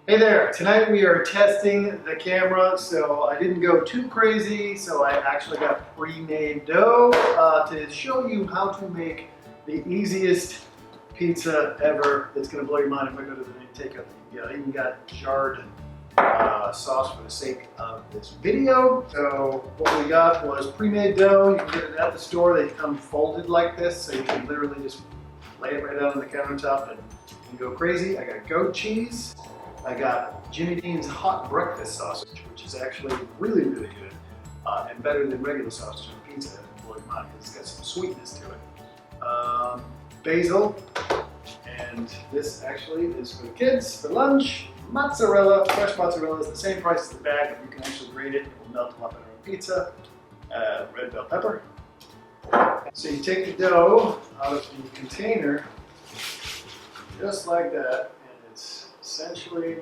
Hey there, tonight we are testing the camera, so I didn't go too crazy, so I actually got pre-made dough to show you how to make the easiest pizza ever. It's going to blow your mind if I go to the takeout. I even got jarred sauce for the sake of this video. So what we got was pre-made dough. You can get it at the store. They come folded like this, so you can literally just lay it right out on the countertop and go crazy. I got goat cheese. I got Jimmy Dean's hot breakfast sausage, which is actually really, really good and better than regular sausage on pizza. That will blow your mind because it's got some sweetness to it. Basil, and this actually is for the kids for lunch. Mozzarella, fresh mozzarella is the same price as the bag, but you can actually grate it. It will melt a lot better on pizza. Red bell pepper. So you take the dough out of the container, just like that. Essentially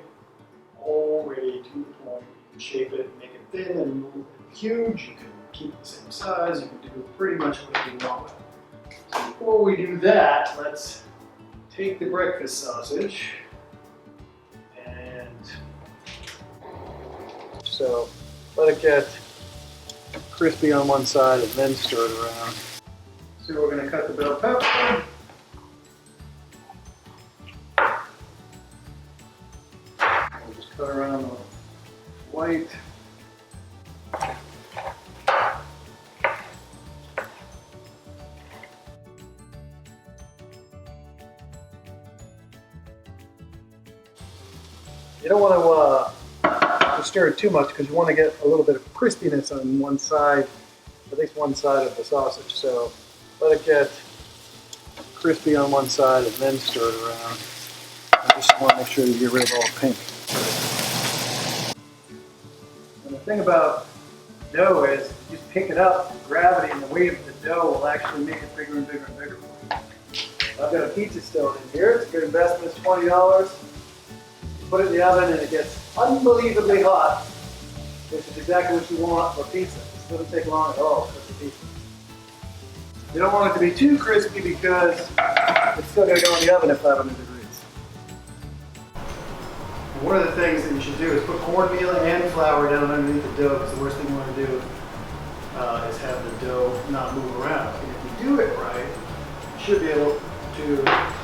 all ready to the point. You can shape it, make it thin and move it huge. You can keep it the same size. You can do pretty much whatever you want with it. So before we do that, let's take the breakfast sausage and so let it get crispy on one side and then stir it around. So we're going to cut the bell pepper. Cut around the white. You don't want to stir it too much because you want to get a little bit of crispiness on one side, at least one side of the sausage. So let it get crispy on one side and then stir it around. I just want to make sure you get rid of all the pink. And the thing about dough is you just pick it up, gravity and the weight of the dough will actually make it bigger and bigger and bigger for you. I've got a pizza stone in here. It's a good investment. It's $20. Put it in the oven and it gets unbelievably hot, which is exactly what you want for pizza. It doesn't take long at all to cook the pizza. You don't want it to be too crispy because it's still going to go in the oven at 500 degrees. One of the things that you should do is put cornmeal and flour down underneath the dough, because the worst thing you want to do is have the dough not move around. And if you do it right, you should be able to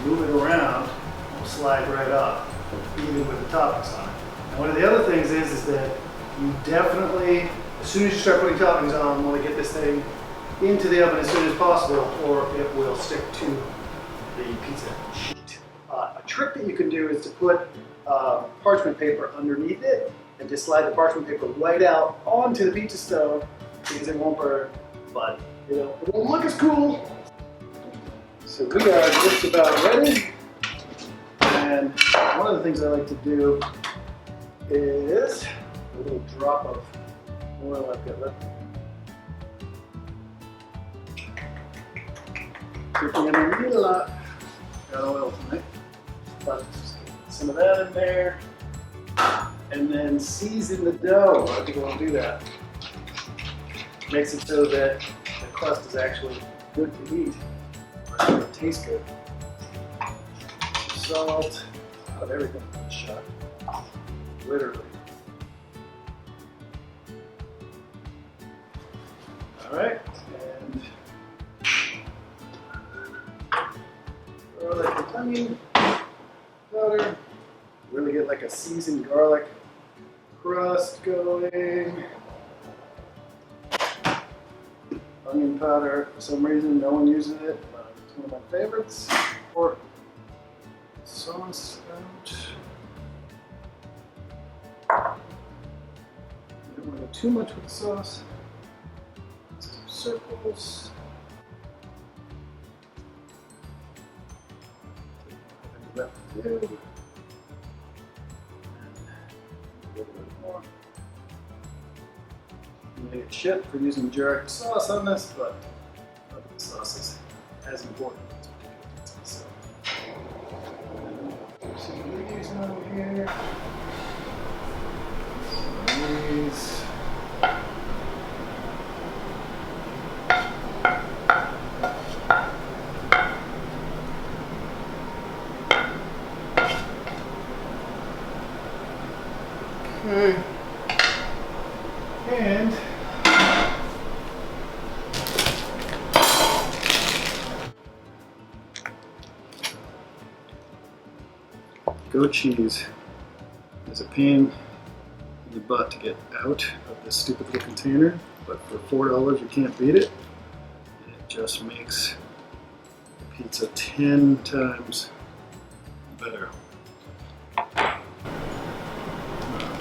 move it around and it'll slide right up, even with the toppings on it. And one of the other things is that you definitely, as soon as you start putting toppings on, want to get this thing into the oven as soon as possible, or it will stick to the pizza sheet. A trick that you can do is to put parchment paper underneath it and just slide the parchment paper right out onto the pizza stone because it won't burn, but it won't look as cool. So we are just about ready. And one of the things I like to do is a little drop of oil I've got left. Cooking in a really lot. Got oil tonight. But some of that in there, and then season the dough. A lot of people don't do that. Makes it so that the crust is actually good to eat. It tastes good. Salt, of everything in the shot. Literally. All right, and garlic and onion powder. Really get like a seasoned garlic crust going. Onion powder, for some reason no one uses it, but it's one of my favorites. Or sauce out. You don't want to go too much with the sauce. Some circles. Left to do. A little bit more. You may get shit for using jarred sauce on this, but I don't think the sauce is as important as this particular pizza. So, some leaves over here. Some leaves. Okay. And goat cheese is a pain in the butt to get out of this stupid little container, but for $4 you can't beat it. And it just makes the pizza 10 times better.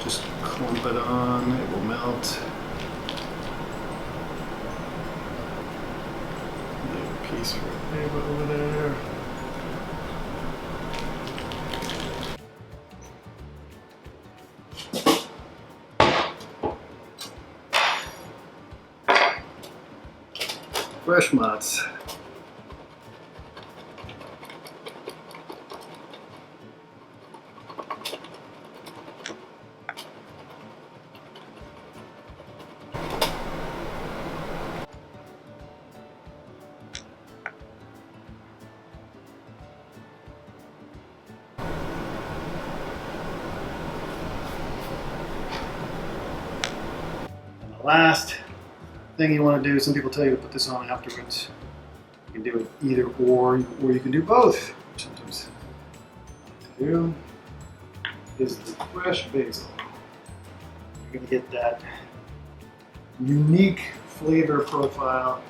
Just clump it on, it will melt. Leave a piece right over there. Fresh mozz. And the last thing you want to do, some people tell you to put this on afterwards. You can do it either or you can do both, which sometimes I like to do, is the fresh basil. You're going to get that unique flavor profile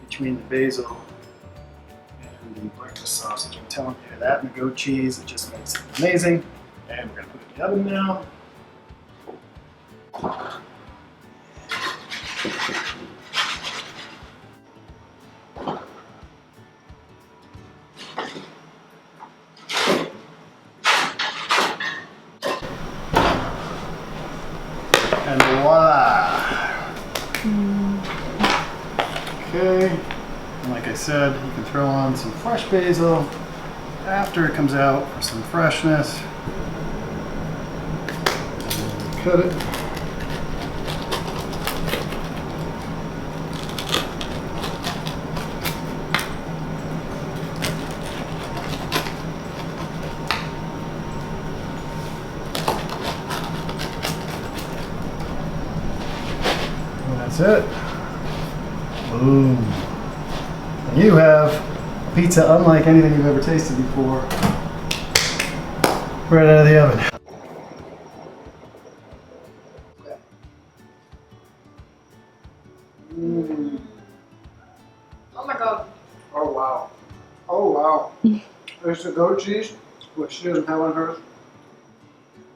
between the basil and the breakfast sausage. I'm telling you, that and the goat cheese, it just makes it amazing. And we're going to put it in the oven now. And voila! Okay, and like I said, you can throw on some fresh basil after it comes out for some freshness. Cut it. That's it. Boom. And you have a pizza unlike anything you've ever tasted before. Right out of the oven. Oh my god. Oh wow. Oh wow. There's the goat cheese, which she doesn't have on hers.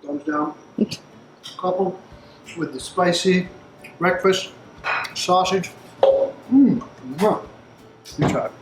Thumbs down. Coupled with the spicy breakfast sausage. Mmm. You try it.